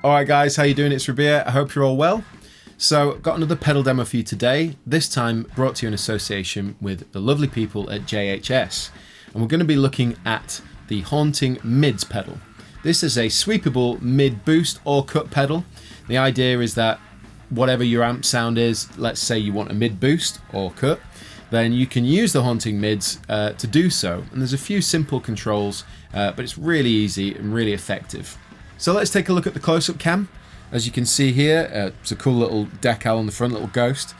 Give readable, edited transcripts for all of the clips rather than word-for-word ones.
Alright guys, how you doing? It's Rabea. I hope you're all well. So, got another pedal demo for you today, this time brought to you in association with the lovely people at JHS. And we're going to be looking at the Haunting Mids pedal. This is a sweepable mid boost or cut pedal. The idea is that whatever your amp sound is, let's say you want a mid boost or cut, then you can use the Haunting Mids to do so. And there's a few simple controls, but it's really easy and really effective. So let's take a look at the close-up cam. As you can see here, it's a cool little decal on the front, little ghost.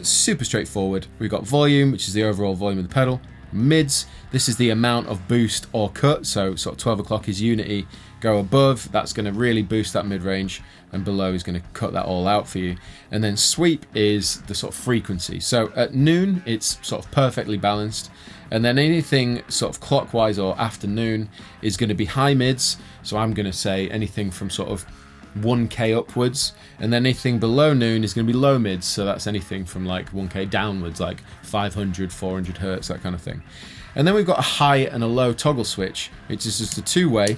Super straightforward. We've got volume, which is the overall volume of the pedal. Mids, this is the amount of boost or cut, so sort of 12 o'clock is unity. Go above, that's going to really boost that mid-range, and below is going to cut that all out for you. And then sweep is the sort of frequency. So at noon, it's sort of perfectly balanced. And then anything sort of clockwise or afternoon is going to be high mids. So I'm going to say anything from sort of 1K upwards, and then anything below noon is going to be low mids, so that's anything from like 1K downwards, like 500, 400 hertz, that kind of thing. And then we've got a high and a low toggle switch, which is just a two-way,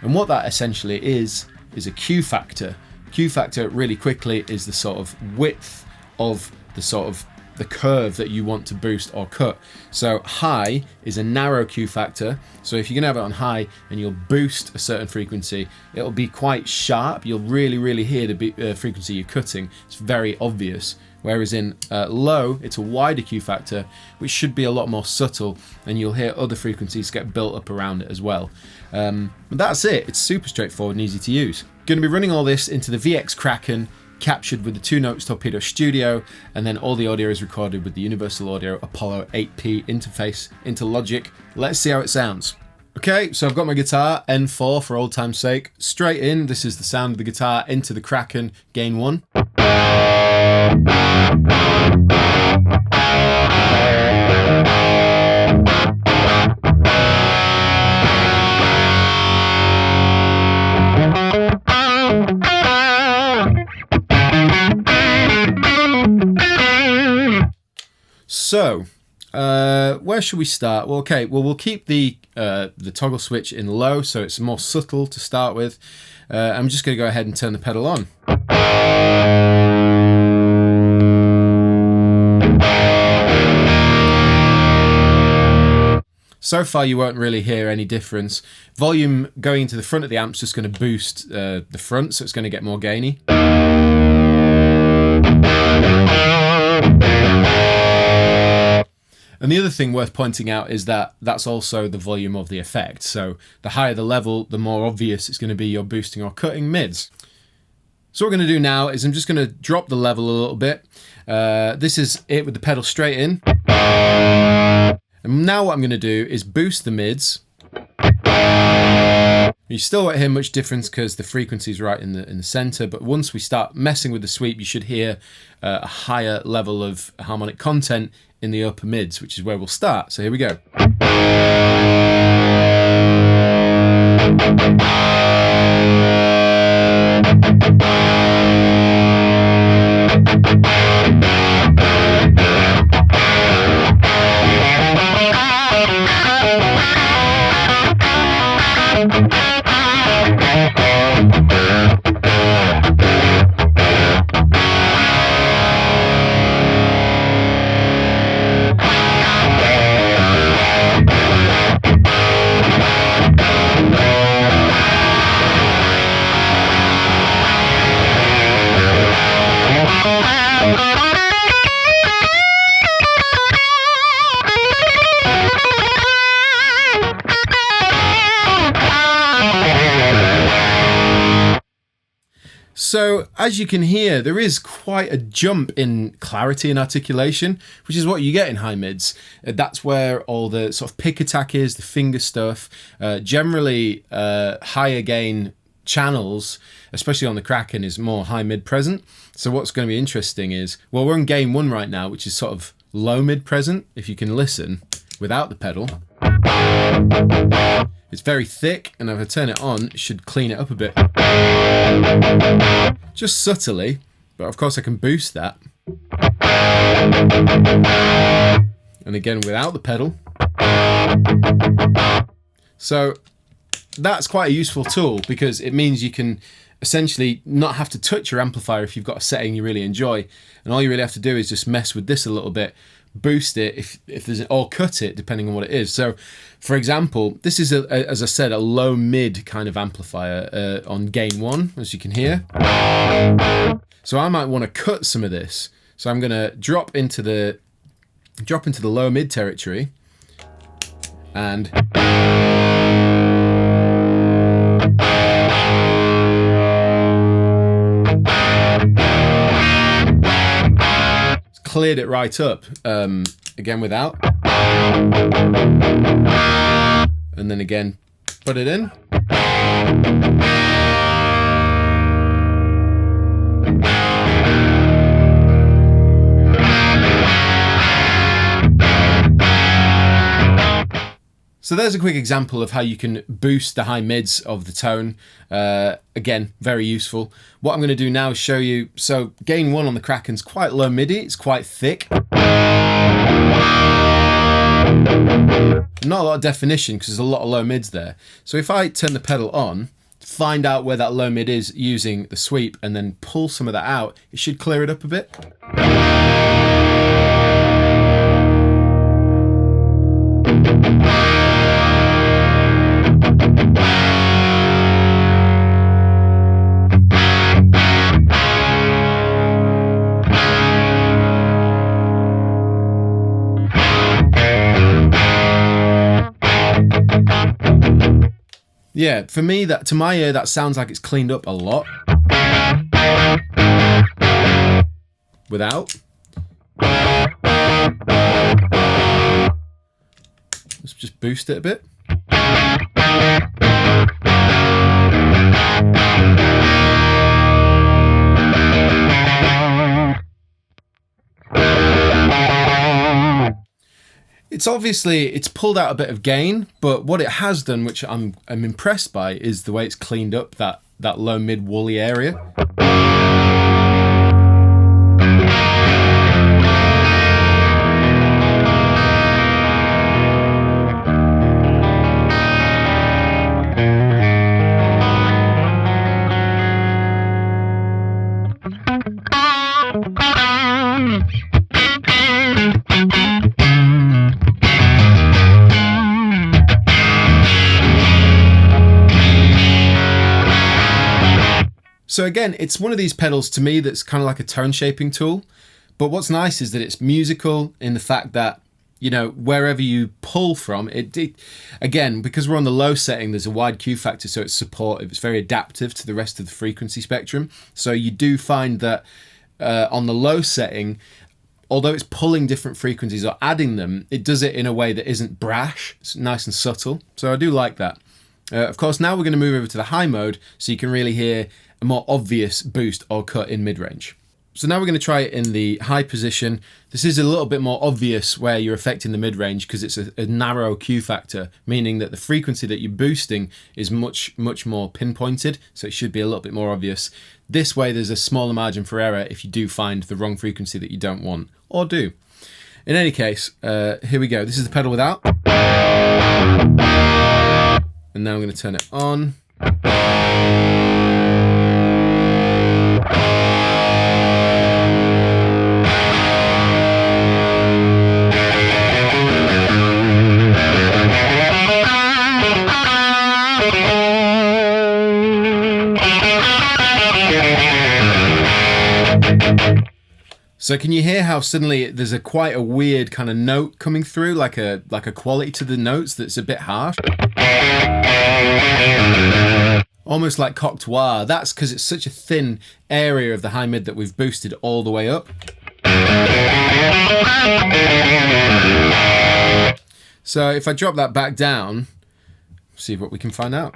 and what that essentially is a Q factor. Q factor, really quickly, is the sort of width of the sort of the curve that you want to boost or cut. So high is a narrow Q factor, so if you're gonna have it on high and you'll boost a certain frequency, it'll be quite sharp. You'll really hear the frequency you're cutting. It's very obvious. Whereas in low, it's a wider Q factor, which should be a lot more subtle, and you'll hear other frequencies get built up around it as well. But that's it. It's super straightforward and easy to use. Going to be running all this into the VX Kraken, captured with the 2 Notes Torpedo Studio, and then all the audio is recorded with the Universal Audio Apollo 8P interface into Logic. Let's see how it sounds. Okay, so I've got my guitar, N4 for old time's sake. Straight in, this is the sound of the guitar into the Kraken, gain 1. So, where should we start? Well, okay, well, we'll keep the toggle switch in low, so it's more subtle to start with. I'm just going to go ahead and turn the pedal on. So far, you won't really hear any difference. Volume going into the front of the amp is just going to boost the front, so it's going to get more gainy. And the other thing worth pointing out is that that's also the volume of the effect. So the higher the level, the more obvious it's going to be you're boosting or cutting mids. So what we're going to do now is I'm just going to drop the level a little bit. This is it with the pedal straight in. And now what I'm going to do is boost the mids. You still won't hear much difference because the frequency is right in the center, but once we start messing with the sweep, you should hear a higher level of harmonic content in the upper mids, which is where we'll start. So here we go. So, as you can hear, there is quite a jump in clarity and articulation, which is what you get in high mids. That's where all the sort of pick attack is, the finger stuff. Generally, higher gain channels, especially on the Kraken, is more high mid present. So what's going to be interesting is, well, we're on gain 1 right now, which is sort of low mid present, if you can listen without the pedal. It's very thick, and if I turn it on, it should clean it up a bit. Just subtly, but of course I can boost that. And again, without the pedal. So that's quite a useful tool because it means you can essentially not have to touch your amplifier if you've got a setting you really enjoy, and all you really have to do is just mess with this a little bit, boost it if there's, or cut it depending on what it is. So for example, this is as I said, a low mid kind of amplifier on gain 1, as you can hear. So I might want to cut some of this, so I'm going to drop into the low mid territory and cleared it right up, again without, and then again put it in. So there's a quick example of how you can boost the high mids of the tone. Again, very useful. What I'm going to do now is show you, so gain 1 on the Kraken's quite low midi, it's quite thick. Not a lot of definition because there's a lot of low mids there. So if I turn the pedal on, find out where that low mid is using the sweep, and then pull some of that out, it should clear it up a bit. Yeah, for me, that to my ear, that sounds like it's cleaned up a lot. Without. Let's just boost it a bit. It's obviously, it's pulled out a bit of gain, but what it has done, which I'm impressed by, is the way it's cleaned up that low mid woolly area. So again, it's one of these pedals to me that's kind of like a tone shaping tool. But what's nice is that it's musical in the fact that, you know, wherever you pull from, again, because we're on the low setting, there's a wide Q factor, so it's supportive. It's very adaptive to the rest of the frequency spectrum. So you do find that on the low setting, although it's pulling different frequencies or adding them, it does it in a way that isn't brash. It's nice and subtle. So I do like that. Of course, now we're going to move over to the high mode so you can really hear a more obvious boost or cut in mid-range. So now we're going to try it in the high position. This is a little bit more obvious where you're affecting the mid-range because it's a narrow Q factor, meaning that the frequency that you're boosting is much more pinpointed, so it should be a little bit more obvious. This way there's a smaller margin for error if you do find the wrong frequency that you don't want, or do. In any case, here we go. This is the pedal without. And now I'm going to turn it on. So can you hear how suddenly there's quite a weird kind of note coming through, like a quality to the notes that's a bit harsh? Almost like coctoire. That's because it's such a thin area of the high mid that we've boosted all the way up. So if I drop that back down, see what we can find out.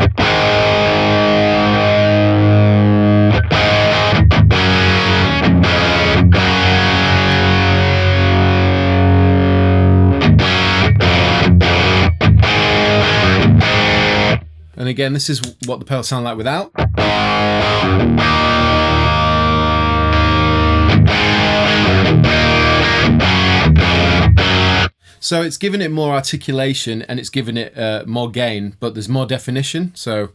And again, this is what the pedals sound like without. So it's given it more articulation and it's given it more gain, but there's more definition. So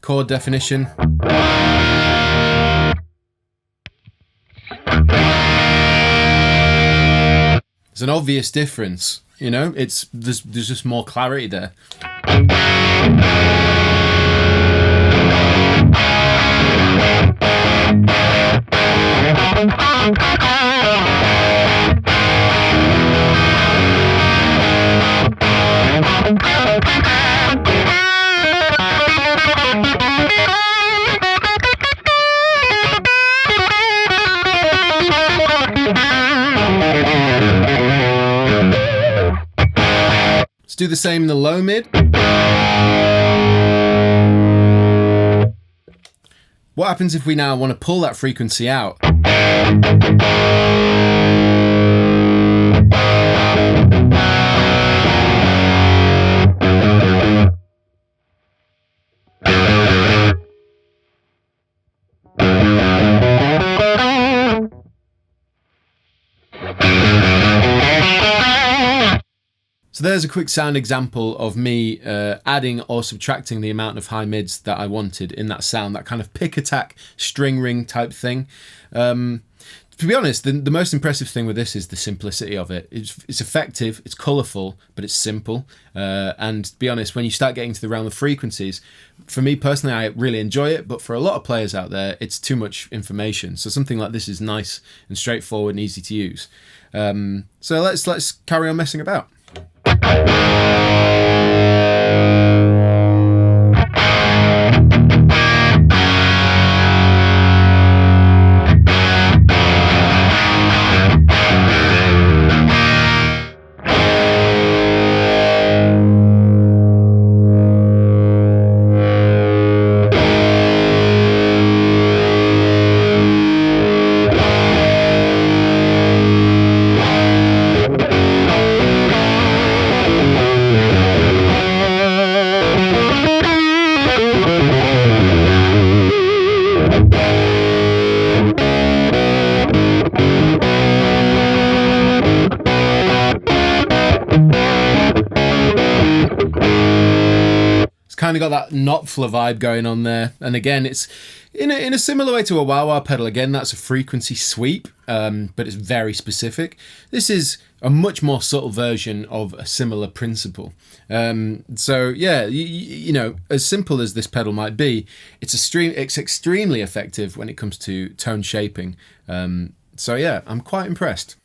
chord definition. There's an obvious difference, you know, there's just more clarity there. Let's do the same in the low mid. What happens if we now want to pull that frequency out? So there's a quick sound example of me adding or subtracting the amount of high mids that I wanted in that sound, that kind of pick attack string ring type thing. To be honest, the most impressive thing with this is the simplicity of it. It's effective, it's colourful, but it's simple. And to be honest, when you start getting to the realm of frequencies, for me personally, I really enjoy it, but for a lot of players out there, it's too much information. So something like this is nice and straightforward and easy to use. So let's carry on messing about. Kind of got that Knopfler vibe going on there, and again it's in a similar way to a wah-wah pedal. Again, that's a frequency sweep, but it's very specific. This is a much more subtle version of a similar principle. So yeah, you know, as simple as this pedal might be, it's extremely effective when it comes to tone shaping. So yeah, I'm quite impressed.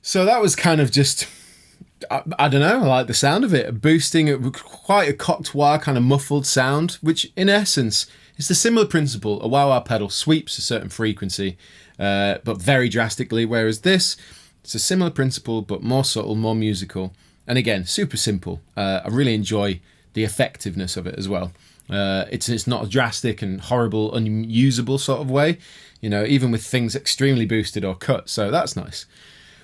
So that was kind of just, I don't know, I like the sound of it. Boosting, quite a cocked wah kind of muffled sound, which in essence is the similar principle. A wah-wah pedal sweeps a certain frequency, but very drastically, whereas this, it's a similar principle, but more subtle, more musical. And again, super simple. I really enjoy the effectiveness of it as well. It's not a drastic and horrible, unusable sort of way, you know, even with things extremely boosted or cut. So that's nice.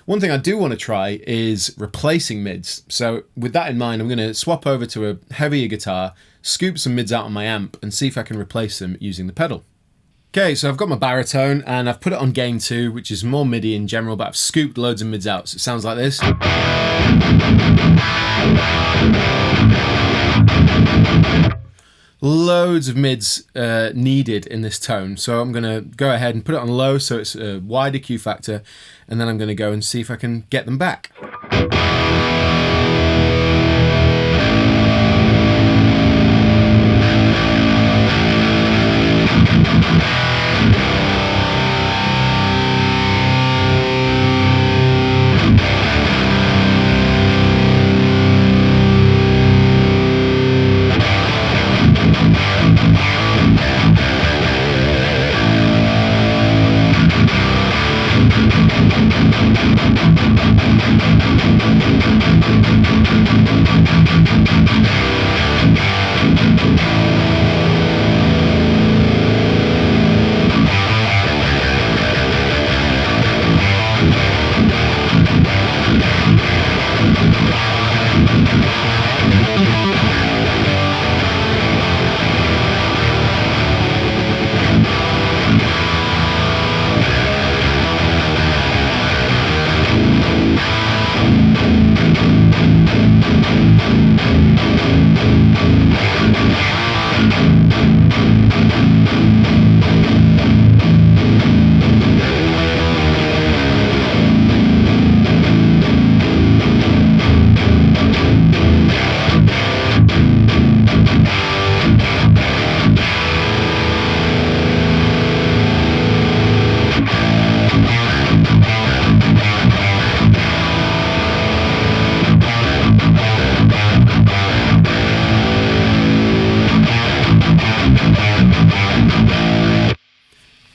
One thing I do want to try is replacing mids. So with that in mind, I'm going to swap over to a heavier guitar, scoop some mids out on my amp and see if I can replace them using the pedal. Okay, so I've got my baritone and I've put it on gain 2, which is more MIDI in general, but I've scooped loads of mids out. So it sounds like this. Loads of mids needed in this tone, so I'm going to go ahead and put it on low so it's a wider Q factor, and then I'm going to go and see if I can get them back.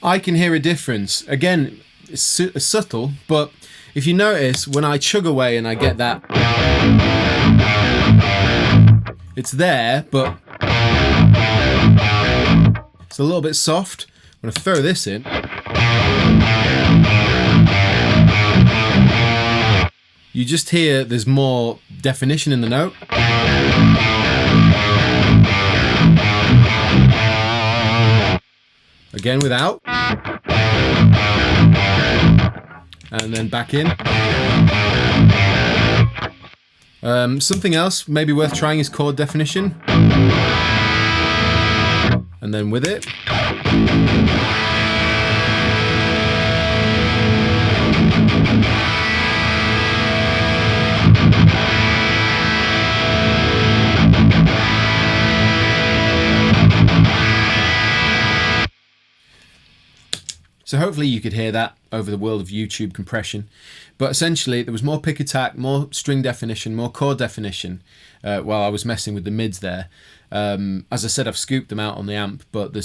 I can hear a difference. Again, it's subtle, but if you notice, when I chug away and I get that, it's there, but it's a little bit soft. I'm going to throw this in. You just hear there's more definition in the note. Again without. And then back in. Something else maybe worth trying is chord definition. And then with it. So hopefully you could hear that over the world of YouTube compression. But essentially there was more pick attack, more string definition, more chord definition while I was messing with the mids there. As I said, I've scooped them out on the amp, but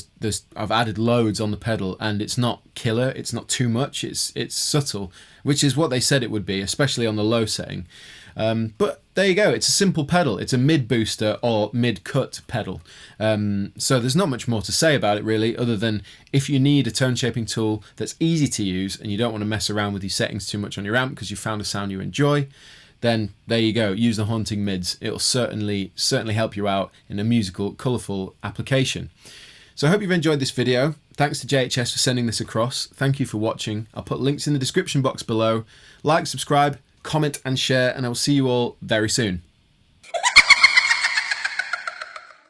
I've added loads on the pedal, and it's not killer, it's not too much, it's subtle, which is what they said it would be, especially on the low setting. But there you go, it's a simple pedal. It's a mid booster or mid cut pedal. So there's not much more to say about it really, other than if you need a tone shaping tool that's easy to use and you don't want to mess around with your settings too much on your amp because you found a sound you enjoy, then there you go, use the haunting mids. It'll certainly help you out in a musical, colourful application. So I hope you've enjoyed this video. Thanks to JHS for sending this across. Thank you for watching. I'll put links in the description box below. Like, subscribe, comment and share, and I will see you all very soon.